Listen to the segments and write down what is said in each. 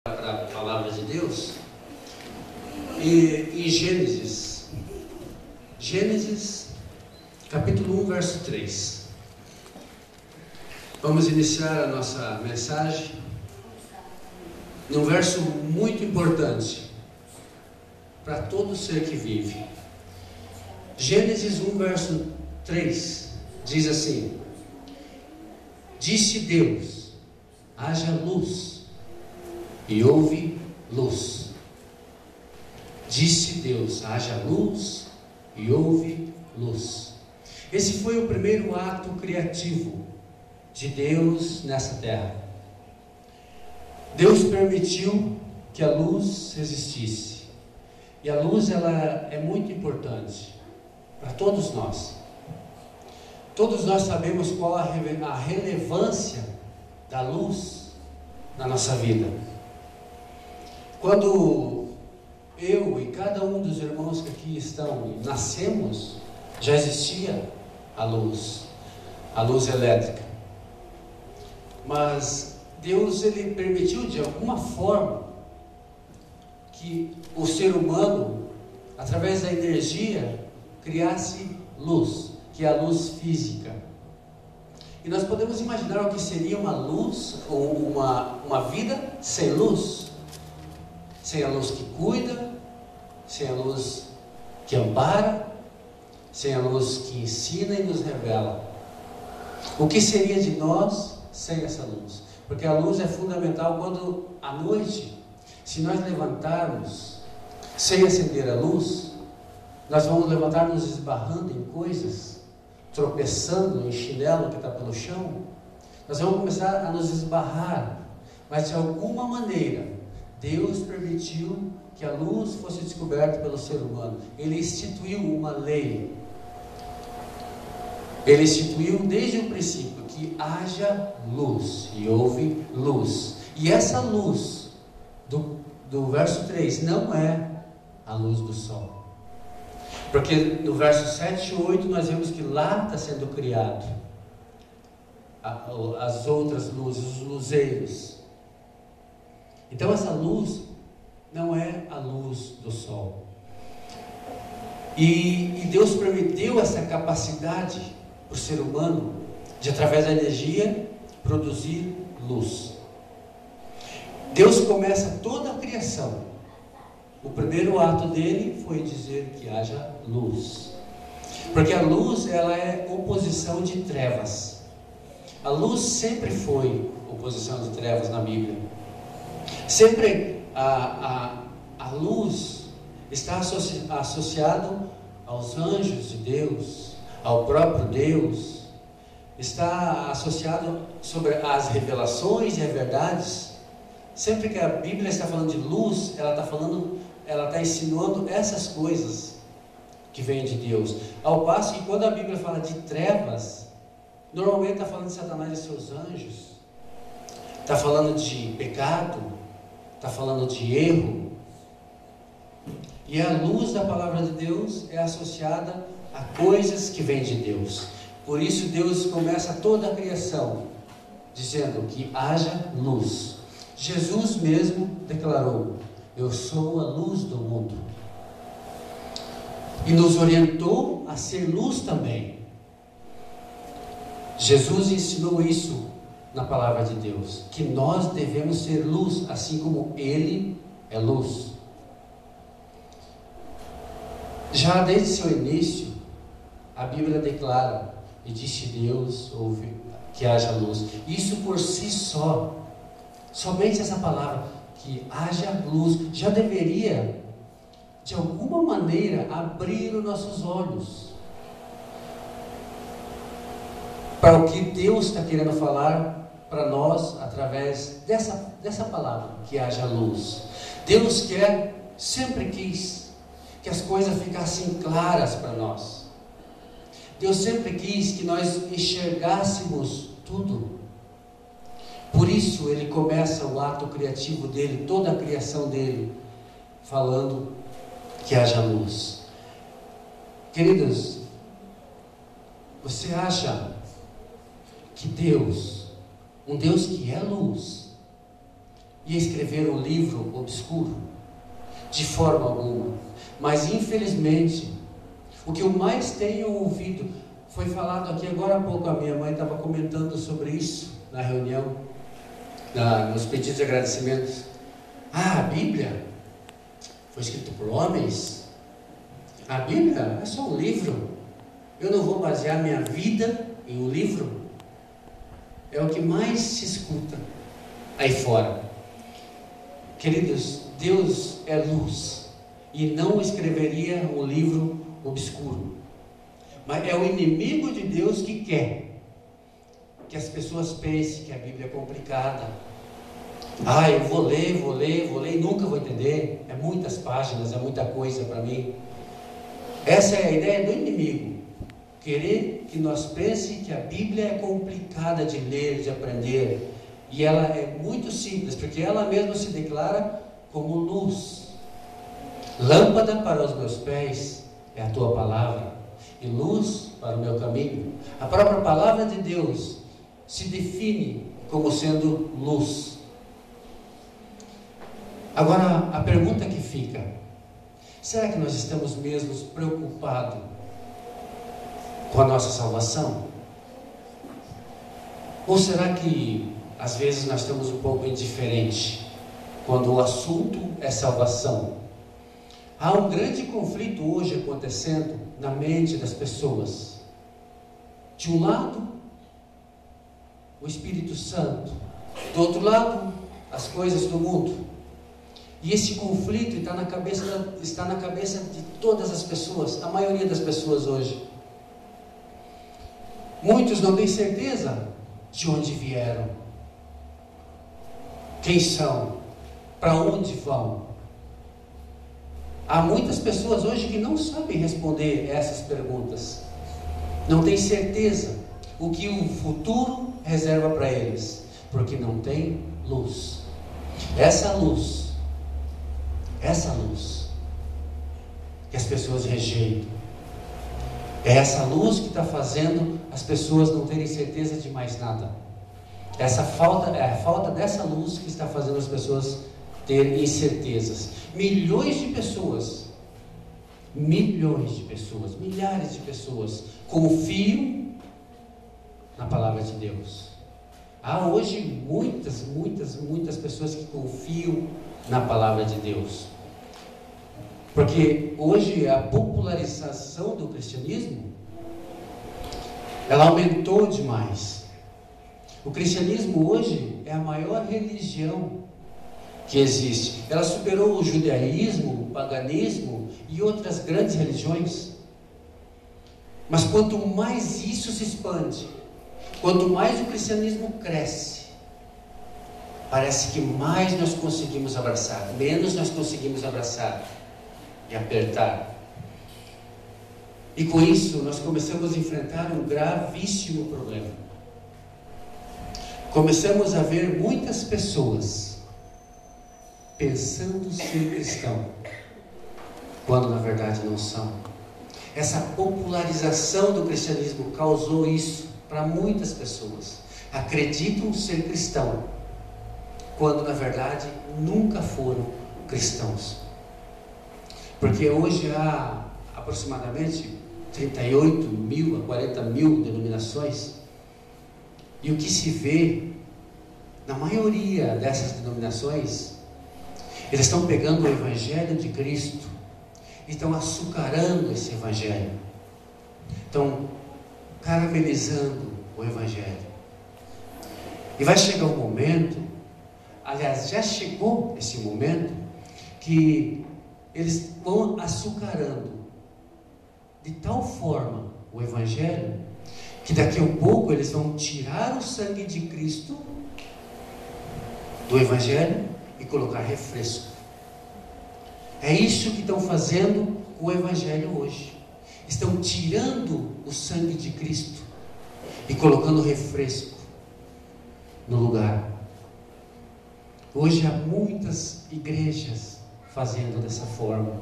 Para a palavra de Deus, e em Gênesis capítulo 1, verso 3. Vamos iniciar a nossa mensagem num verso muito importante para todo ser que vive. Gênesis 1, verso 3 diz assim: Disse Deus, haja luz, e houve luz. Disse Deus, haja luz, e houve luz. Esse foi o primeiro ato criativo de Deus nessa terra. Deus permitiu que a luz existisse. E a luz, ela é muito importante para todos nós. Todos nós sabemos qual a relevância da luz na nossa vida. Quando eu e cada um dos irmãos que aqui estão nascemos, já existia a luz elétrica. Mas Deus, ele permitiu de alguma forma que o ser humano, através da energia, criasse luz, que é a luz física. E nós podemos imaginar o que seria uma luz, ou uma vida sem luz. Sem a luz que cuida, sem a luz que ampara, sem a luz que ensina e nos revela. O que seria de nós sem essa luz? Porque a luz é fundamental quando à noite, se nós levantarmos sem acender a luz, nós vamos levantar nos esbarrando em coisas, tropeçando em chinelo que está pelo chão. Nós vamos começar a nos esbarrar, mas de alguma maneira Deus permitiu que a luz fosse descoberta pelo ser humano. Ele instituiu uma lei. Ele instituiu desde o princípio que haja luz, e houve luz. E essa luz do verso 3 não é a luz do sol. Porque no verso 7 e 8 nós vemos que lá está sendo criado as outras luzes, os luzeiros. Então essa luz não é a luz do sol. E Deus permitiu essa capacidade para o ser humano de, através da energia, produzir luz. Deus começa toda a criação. O primeiro ato dele foi dizer que haja luz. Porque a luz, ela é oposição de trevas. A luz sempre foi oposição de trevas na Bíblia. Sempre a luz está associado aos anjos de Deus, ao próprio Deus, está associado sobre as revelações e as verdades. Sempre que a Bíblia está falando de luz, ela está ensinando essas coisas que vêm de Deus. Ao passo que quando a Bíblia fala de trevas, normalmente está falando de Satanás e seus anjos, está falando de pecado, está falando de erro. E a luz da palavra de Deus é associada a coisas que vêm de Deus. Por isso Deus começa toda a criação dizendo que haja luz. Jesus mesmo declarou: eu sou a luz do mundo. E nos orientou a ser luz também. Jesus ensinou isso na palavra de Deus, que nós devemos ser luz, assim como Ele é luz. Já desde seu início, a Bíblia declara: e disse Deus, houve que haja luz. Isso por si só, somente essa palavra, que haja luz, já deveria, de alguma maneira, abrir os nossos olhos para o que Deus está querendo falar para nós através dessa palavra, que haja luz. Deus sempre quis que as coisas ficassem claras para nós. Deus sempre quis que nós enxergássemos tudo. Por isso Ele começa o ato criativo dele, toda a criação dele, falando que haja luz. Queridos, você acha que Deus, um Deus que é luz, ia escrever um livro obscuro, de forma alguma. Mas infelizmente, o que eu mais tenho ouvido, foi falado aqui agora há pouco, a minha mãe estava comentando sobre isso na reunião, nos pedidos de agradecimentos. A Bíblia foi escrita por homens. A Bíblia é só um livro. Eu não vou basear minha vida em um livro. É o que mais se escuta aí fora. Queridos, Deus é luz e não escreveria um livro obscuro. Mas é o inimigo de Deus que quer que as pessoas pensem que a Bíblia é complicada. Eu vou ler e nunca vou entender. É muitas páginas, é muita coisa para mim. Essa é a ideia do inimigo. Querer que nós pensemos que a Bíblia é complicada de ler, de aprender. E ela é muito simples, porque ela mesma se declara como luz. Lâmpada para os meus pés é a tua palavra, e luz para o meu caminho. A própria palavra de Deus se define como sendo luz. Agora, a pergunta que fica: será que nós estamos mesmo preocupados com a nossa salvação? Ou será que às vezes nós estamos um pouco indiferentes quando o assunto é salvação? Há um grande conflito hoje acontecendo na mente das pessoas. De um lado, o Espírito Santo. Do outro lado, as coisas do mundo. E esse conflito está na cabeça de todas as pessoas, a maioria das pessoas hoje. Muitos não têm certeza de onde vieram, quem são, para onde vão. Há muitas pessoas hoje que não sabem responder essas perguntas, não têm certeza o que o futuro reserva para eles, porque não tem luz. Essa luz que as pessoas rejeitam, é essa luz que está fazendo as pessoas não terem certeza de mais nada. É a falta dessa luz que está fazendo as pessoas terem incertezas. Milhares de pessoas, milhares de pessoas confiam na palavra de Deus. Há hoje muitas pessoas que confiam na palavra de Deus. Porque hoje a popularização do cristianismo, ela aumentou demais. O cristianismo hoje é a maior religião que existe. Ela superou o judaísmo, o paganismo e outras grandes religiões. Mas quanto mais isso se expande, quanto mais o cristianismo cresce, parece que mais nós conseguimos abraçar, menos nós conseguimos abraçar e apertar. E com isso nós começamos a enfrentar um gravíssimo problema. Começamos a ver muitas pessoas pensando ser cristão, quando na verdade não são. Essa popularização do cristianismo causou isso para muitas pessoas. Acreditam ser cristão, quando na verdade nunca foram cristãos. Porque hoje há aproximadamente 38 mil a 40 mil denominações, e o que se vê na maioria dessas denominações, eles estão pegando o Evangelho de Cristo e estão açucarando esse Evangelho, estão caramelizando o Evangelho. E vai chegar um momento, aliás, já chegou esse momento, que eles vão açucarando de tal forma o Evangelho, que daqui a pouco eles vão tirar o sangue de Cristo do Evangelho e colocar refresco. É isso que estão fazendo com o Evangelho hoje. Estão tirando o sangue de Cristo e colocando refresco no lugar. Hoje há muitas igrejas fazendo dessa forma.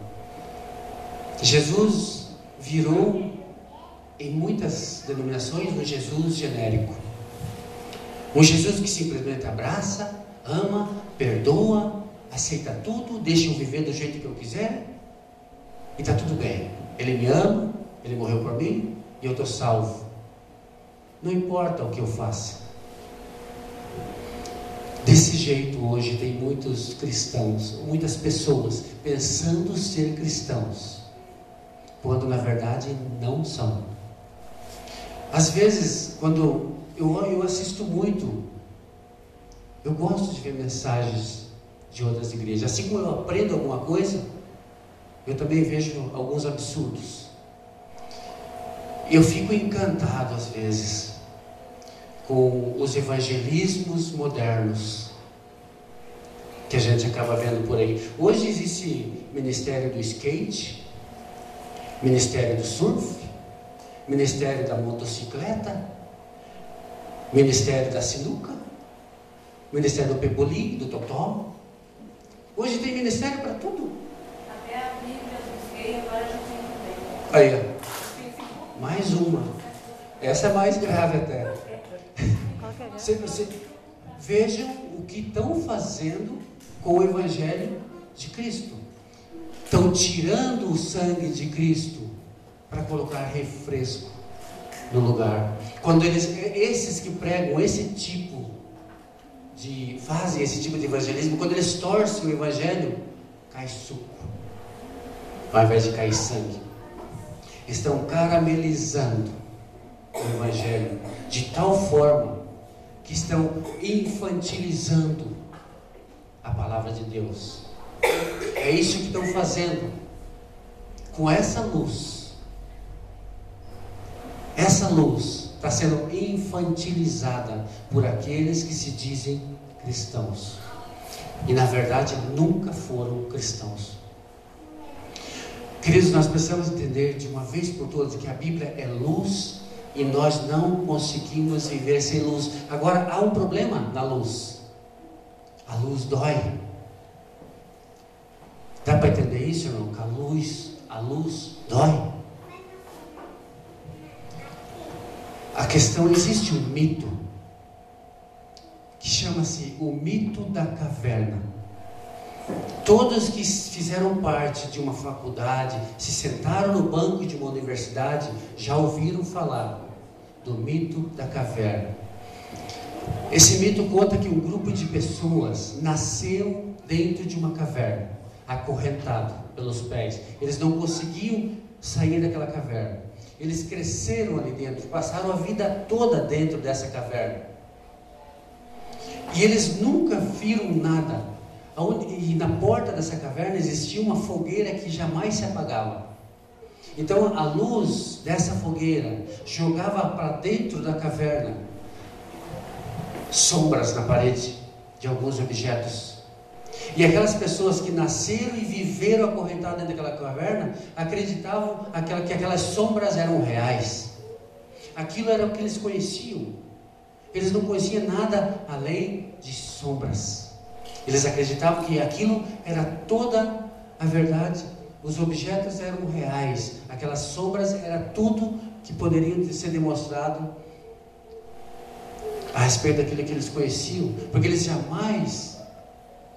Jesus virou em muitas denominações um Jesus genérico, um Jesus que simplesmente abraça, ama perdoa, aceita tudo, deixa eu viver do jeito que eu quiser, e está tudo bem. Ele me ama, Ele morreu por mim, e eu estou salvo. Não importa o que eu faça. Desse jeito hoje tem muitos cristãos, muitas pessoas pensando ser cristãos, quando na verdade não são. Às vezes, quando eu assisto muito, eu gosto de ver mensagens de outras igrejas. Assim como eu aprendo alguma coisa, eu também vejo alguns absurdos. E eu fico encantado às vezes com os evangelismos modernos que a gente acaba vendo por aí. Hoje existe ministério do skate, ministério do surf, ministério da motocicleta, ministério da sinuca, ministério do pebolim, do totó. Hoje tem ministério para tudo. Até a Bíblia dos gays agora já tem também. Aí, ó. Mais uma. Essa é mais grave até. Vejam o que estão fazendo com o Evangelho de Cristo. Estão tirando o sangue de Cristo para colocar refresco no lugar. Quando esses que pregam esse tipo fazem esse tipo de evangelismo, quando eles torcem o Evangelho, cai suco, ao invés de cair sangue. Estão caramelizando o Evangelho de tal forma que estão infantilizando a palavra de Deus. É isso que estão fazendo com essa luz. Essa luz está sendo infantilizada por aqueles que se dizem cristãos e na verdade nunca foram cristãos. Queridos, nós precisamos entender de uma vez por todas que a Bíblia é luz e nós não conseguimos viver sem luz. Agora, há um problema na luz. A luz dói. Dá para entender isso, irmão? Que a luz dói. A questão, existe um mito que chama-se o mito da caverna. Todos que fizeram parte de uma faculdade, se sentaram no banco de uma universidade, já ouviram falar do mito da caverna. Esse mito conta que um grupo de pessoas nasceu dentro de uma caverna, acorrentado pelos pés. Eles não conseguiam sair daquela caverna. Eles cresceram ali dentro, passaram a vida toda dentro dessa caverna. E eles nunca viram nada. E na porta dessa caverna existia uma fogueira que jamais se apagava. Então a luz dessa fogueira jogava para dentro da caverna sombras na parede de alguns objetos. E aquelas pessoas que nasceram e viveram acorrentadas dentro daquela caverna acreditavam que aquelas sombras eram reais. Aquilo era o que eles conheciam. Eles não conheciam nada além de sombras. Eles acreditavam que aquilo era toda a verdade. Os objetos eram reais. Aquelas sombras era tudo que poderia ser demonstrado a respeito daquilo que eles conheciam. Porque eles jamais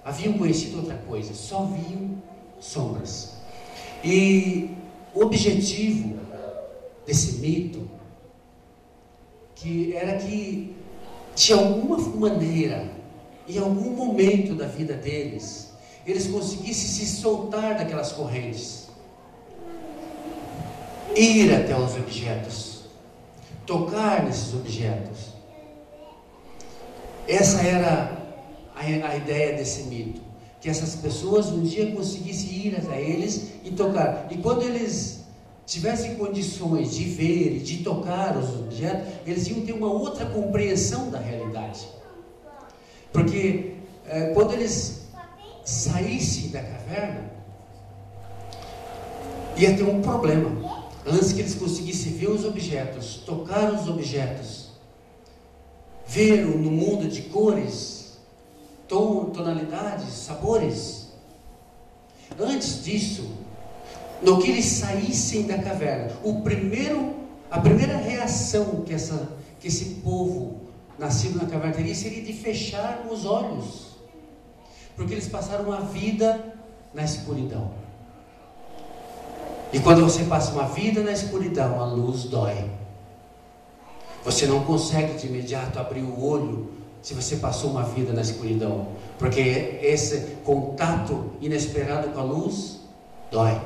haviam conhecido outra coisa. Só viam sombras. E o objetivo desse mito era que, de alguma maneira, em algum momento da vida deles, eles conseguissem se soltar daquelas correntes, ir até os objetos, tocar nesses objetos. Essa era a ideia desse mito, que essas pessoas um dia conseguissem ir até eles e tocar. E quando eles tivessem condições de ver e de tocar os objetos, eles iam ter uma outra compreensão da realidade. Porque quando eles saíssem da caverna, ia ter um problema. Antes que eles conseguissem ver os objetos, tocar os objetos, ver no mundo de cores, tonalidades, sabores. Antes disso, no que eles saíssem da caverna, a primeira reação que esse povo nascido na caverna teria seria de fechar os olhos. Porque eles passaram uma vida na escuridão. E quando você passa uma vida na escuridão, a luz dói. Você não consegue de imediato abrir o olho se você passou uma vida na escuridão. Porque esse contato inesperado com a luz dói.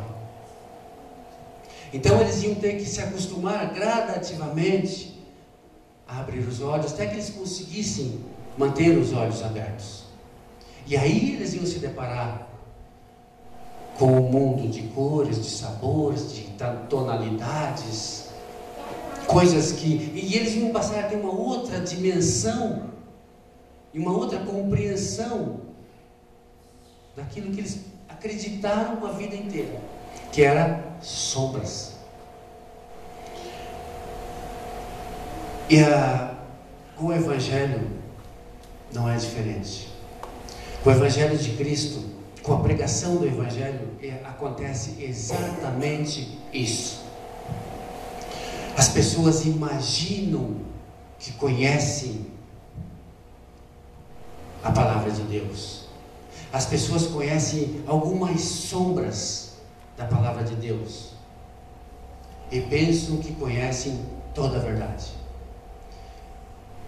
Então eles iam ter que se acostumar gradativamente a abrir os olhos, até que eles conseguissem manter os olhos abertos. E aí eles iam se deparar com um mundo de cores, de sabores, de tonalidades, coisas que... E eles iam passar a ter uma outra dimensão e uma outra compreensão daquilo que eles acreditaram a vida inteira, que era sombras. E com o Evangelho não é diferente. Com o Evangelho de Cristo, com a pregação do Evangelho, acontece exatamente isso. As pessoas imaginam que conhecem a palavra de Deus. As pessoas conhecem algumas sombras da palavra de Deus e pensam que conhecem toda a verdade.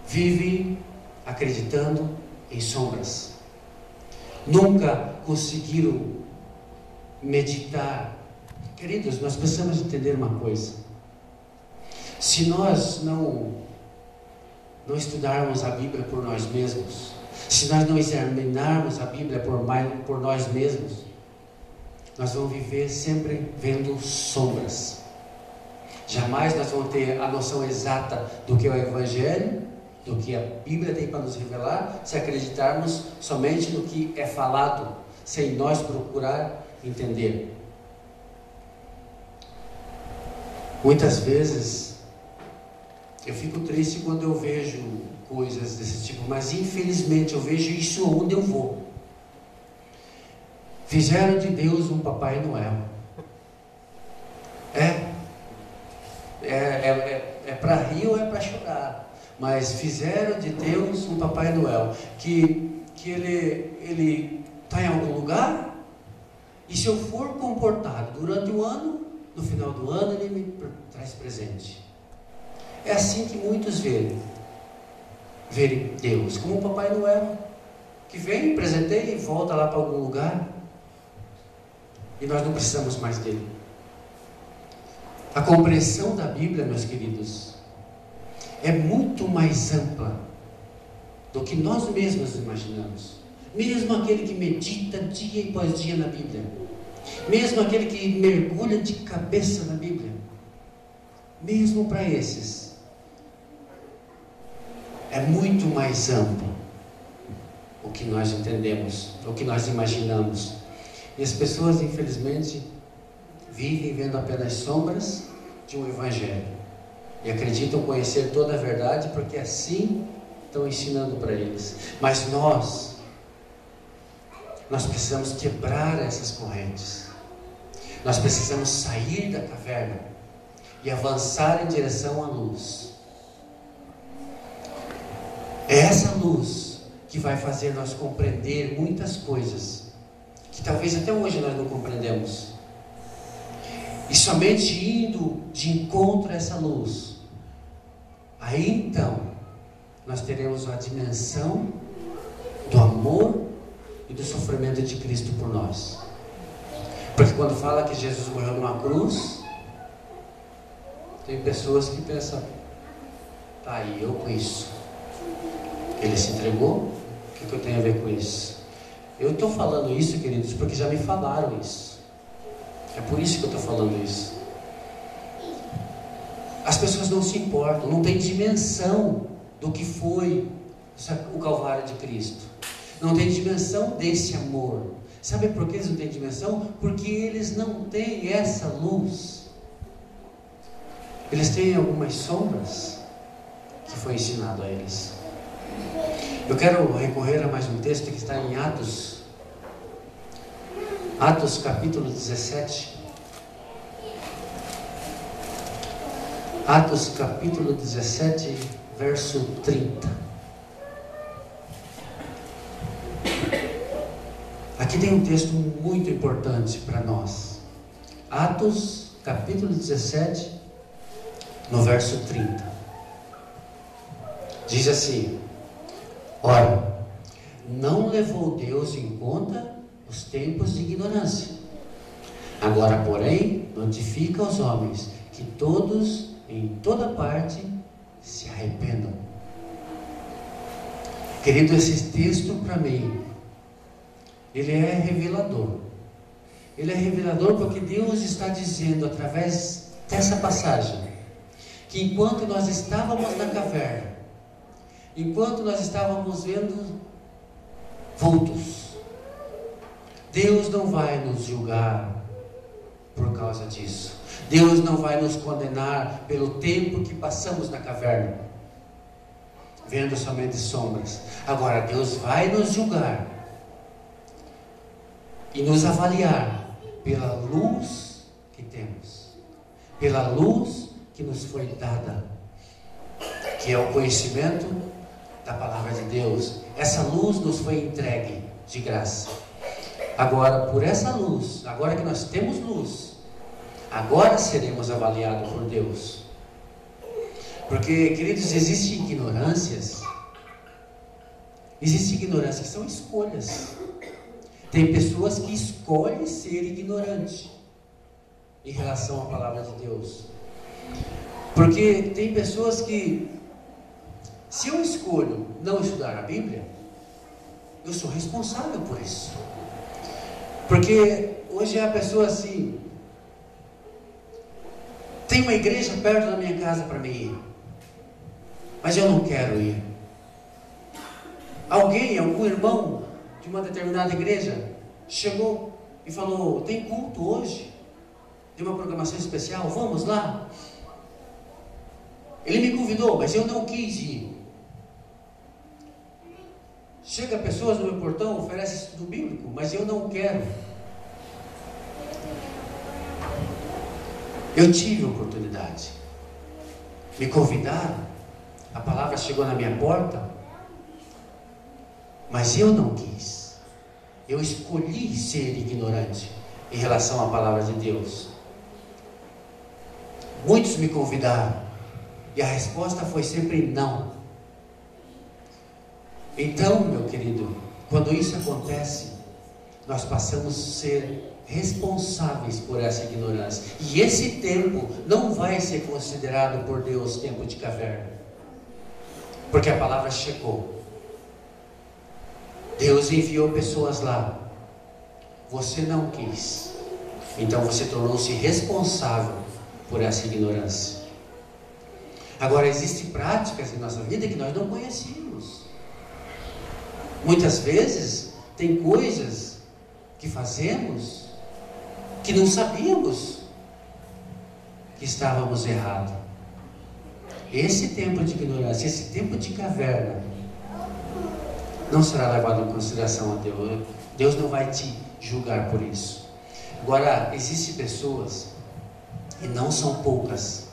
Vivem acreditando em sombras. Nunca conseguiram meditar. Queridos, nós precisamos entender uma coisa. Se nós não estudarmos a Bíblia por nós mesmos, se nós não examinarmos a Bíblia por nós mesmos, nós vamos viver sempre vendo sombras. Jamais nós vamos ter a noção exata do que é o Evangelho, do que a Bíblia tem para nos revelar, se acreditarmos somente no que é falado, sem nós procurar entender. Muitas vezes eu fico triste quando eu vejo coisas desse tipo, mas infelizmente eu vejo isso onde eu vou. Fizeram de Deus um Papai Noel. É para rir ou é para chorar? Mas fizeram de Deus um Papai Noel que ele está em algum lugar, e se eu for comportado durante o ano, no final do ano ele me traz presente. É assim que muitos verem Deus como um Papai Noel, que vem, presenteia e volta lá para algum lugar, e nós não precisamos mais dele. A compreensão da Bíblia, meus queridos, é muito mais ampla do que nós mesmos imaginamos. Mesmo aquele que medita dia após dia na Bíblia, mesmo aquele que mergulha de cabeça na Bíblia, mesmo para esses, é muito mais amplo o que nós entendemos, o que nós imaginamos. E as pessoas, infelizmente, vivem vendo apenas sombras de um Evangelho e acreditam conhecer toda a verdade, porque assim estão ensinando para eles. Mas nós precisamos quebrar essas correntes. Nós precisamos sair da caverna e avançar em direção à luz. É essa luz que vai fazer nós compreender muitas coisas que talvez até hoje nós não compreendemos. E somente indo de encontro a essa luz, aí então nós teremos a dimensão do amor e do sofrimento de Cristo por nós. Porque quando fala que Jesus morreu numa cruz, tem pessoas que pensam: tá aí, eu com isso. Ele se entregou? O que eu tenho a ver com isso? Eu estou falando isso, queridos, porque já me falaram isso. É por isso que eu estou falando isso. As pessoas não se importam, não têm dimensão do que foi o Calvário de Cristo. Não têm dimensão desse amor. Sabe por que eles não têm dimensão? Porque eles não têm essa luz. Eles têm algumas sombras que foi ensinado a eles. Eu quero recorrer a mais um texto que está em Atos capítulo 17. Atos capítulo 17, verso 30. Aqui tem um texto muito importante para nós. Atos, capítulo 17, no verso 30. Diz assim: ora, não levou Deus em conta os tempos de ignorância. Agora, porém, notifica aos homens que todos, em toda parte, se arrependam. Querido, esse texto para mim, ele é revelador. Ele é revelador porque Deus está dizendo através dessa passagem que enquanto nós estávamos na caverna, enquanto nós estávamos vendo vultos, Deus não vai nos julgar por causa disso. Deus não vai nos condenar pelo tempo que passamos na caverna, vendo somente sombras. Agora Deus vai nos julgar e nos avaliar pela luz que temos, pela luz que nos foi dada, que é o conhecimento da palavra de Deus. Essa luz nos foi entregue de graça. Agora, por essa luz, agora que nós temos luz, agora seremos avaliados por Deus. Porque, queridos, existem ignorâncias que são escolhas. Tem pessoas que escolhem ser ignorante em relação à palavra de Deus. Porque tem pessoas que, se eu escolho não estudar a Bíblia, eu sou responsável por isso. Porque hoje a pessoa assim, tem uma igreja perto da minha casa para mim ir, mas eu não quero ir. Algum irmão de uma determinada igreja chegou e falou: tem culto hoje, tem uma programação especial, vamos lá? Ele me convidou, mas eu não quis ir. Chega pessoas no meu portão, oferece estudo bíblico, mas eu não quero. Eu tive a oportunidade, me convidaram, a palavra chegou na minha porta, mas eu não quis. Eu escolhi ser ignorante em relação à palavra de Deus. Muitos me convidaram e a resposta foi sempre não. Então, meu querido, quando isso acontece, nós passamos a ser responsáveis por essa ignorância. E esse tempo não vai ser considerado por Deus tempo de caverna, porque a palavra chegou. Deus enviou pessoas lá. Você não quis. Então você tornou-se responsável por essa ignorância. Agora, existem práticas em nossa vida que nós não conhecíamos. Muitas vezes tem coisas que fazemos que não sabíamos que estávamos errados. Esse tempo de ignorância, esse tempo de caverna, não será levado em consideração a Deus. Deus não vai te julgar por isso. Agora, existem pessoas, e não são poucas,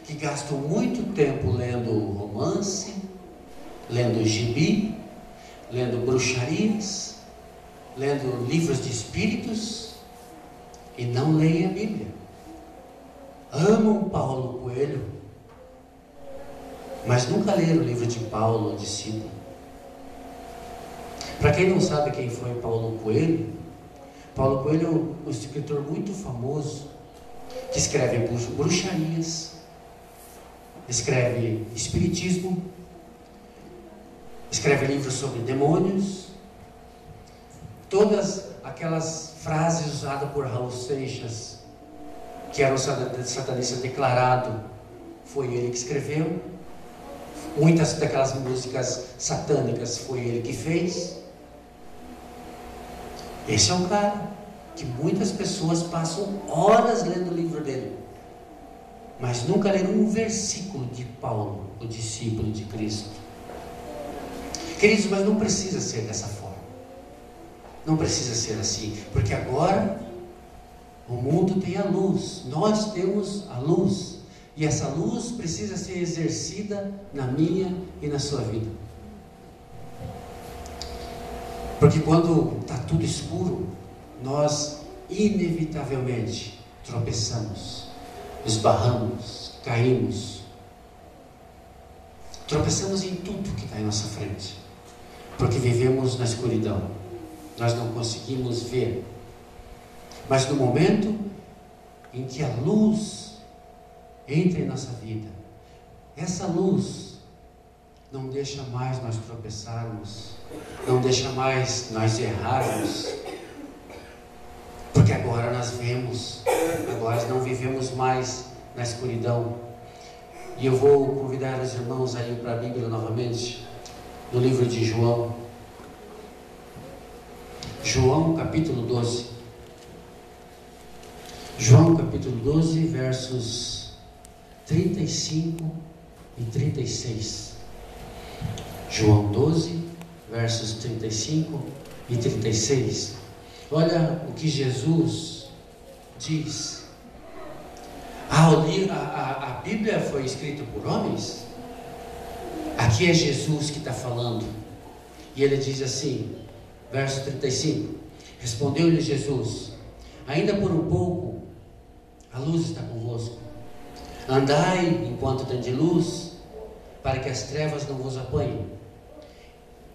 que gastam muito tempo lendo romance, lendo gibi, lendo bruxarias, lendo livros de espíritos, e não leem a Bíblia. Amam Paulo Coelho, mas nunca leram o livro de Paulo, o discípulo. Para quem não sabe quem foi Paulo Coelho é um escritor muito famoso, que escreve bruxarias, escreve espiritismo, escreve livros sobre demônios, todas aquelas frases usadas por Raul Seixas, que era um satanista declarado, foi ele que escreveu. Muitas daquelas músicas satânicas foi ele que fez. Esse é um cara que muitas pessoas passam horas lendo o livro dele, mas nunca leram um versículo de Paulo, o discípulo de Cristo. Queridos, mas não precisa ser dessa forma. Não precisa ser assim, porque agora o mundo tem a luz, nós temos a luz, e essa luz precisa ser exercida na minha e na sua vida. Porque quando está tudo escuro, nós inevitavelmente tropeçamos, esbarramos, caímos. Tropeçamos em tudo que está em nossa frente, porque vivemos na escuridão. Nós não conseguimos ver. Mas no momento em que a luz entra em nossa vida, essa luz não deixa mais nós tropeçarmos, não deixa mais nós errarmos, porque agora nós vemos, agora não vivemos mais na escuridão. E eu vou convidar os irmãos a ir para a Bíblia novamente, no livro de João. João capítulo 12. João capítulo 12, versos 35 e 36. João 12, versos 35 e 36. Olha o que Jesus diz. A Bíblia foi escrita por homens. Aqui é Jesus que está falando. E ele diz assim, verso 35. Respondeu-lhe Jesus: ainda por um pouco a luz está convosco. Andai enquanto tem luz, para que as trevas não vos apanhem.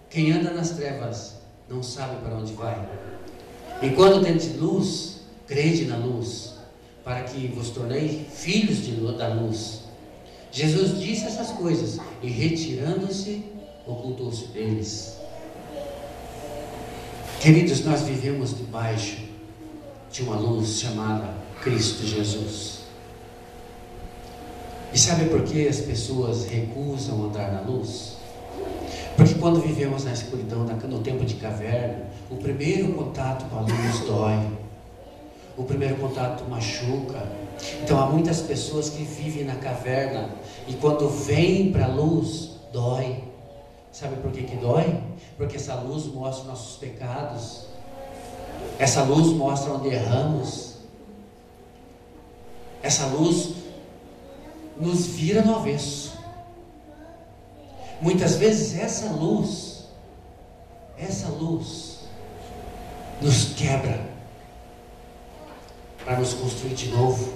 Quem anda nas trevas não sabe para onde vai. Enquanto tendes luz, crede na luz, para que vos torneis filhos da luz. Jesus disse essas coisas e, retirando-se, ocultou-se deles. Queridos, nós vivemos debaixo de uma luz chamada Cristo Jesus. E sabe por que as pessoas recusam andar na luz? Porque quando vivemos na escuridão, no tempo de caverna, o primeiro contato com a luz dói. O primeiro contato machuca. Então há muitas pessoas que vivem na caverna e quando vêm para a luz, dói. Sabe por que dói? Porque essa luz mostra nossos pecados. Essa luz mostra onde erramos. Essa luz nos vira no avesso. Muitas vezes essa luz nos quebra para nos construir de novo.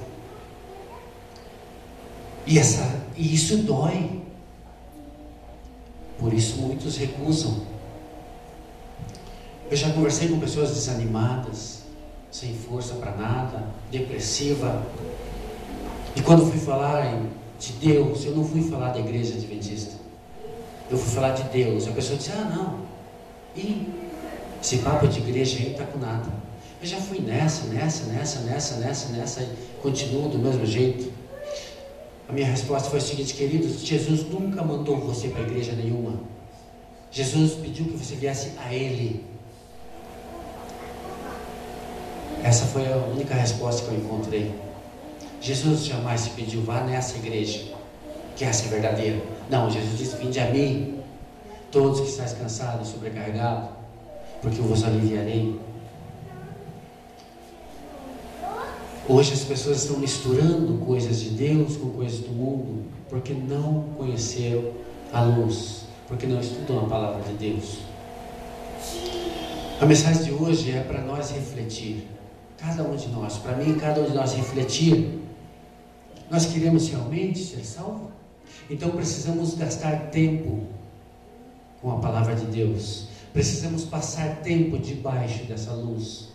E isso dói. Por isso muitos recusam. Eu já conversei com pessoas desanimadas, sem força para nada, depressiva. E quando fui falar de Deus, eu não fui falar da igreja adventista. Eu fui falar de Deus. A pessoa disse: não. E esse papo de igreja aí está com nada. Eu já fui nessa, e continuo do mesmo jeito. A minha resposta foi a seguinte: queridos, Jesus nunca mandou você para a igreja nenhuma. Jesus pediu que você viesse a Ele. Essa foi a única resposta que eu encontrei. Jesus jamais te pediu: vá nessa igreja, que essa é verdadeira. Não, Jesus disse: vinde a mim, todos que estáis cansados e sobrecarregados, porque eu vos aliviarei. Hoje as pessoas estão misturando coisas de Deus com coisas do mundo, porque não conheceram a luz, porque não estudam a palavra de Deus. A mensagem de hoje é para nós refletir, cada um de nós, para mim, cada um de nós refletir. Nós queremos realmente ser salvos? Então precisamos gastar tempo com a palavra de Deus. Precisamos passar tempo debaixo dessa luz.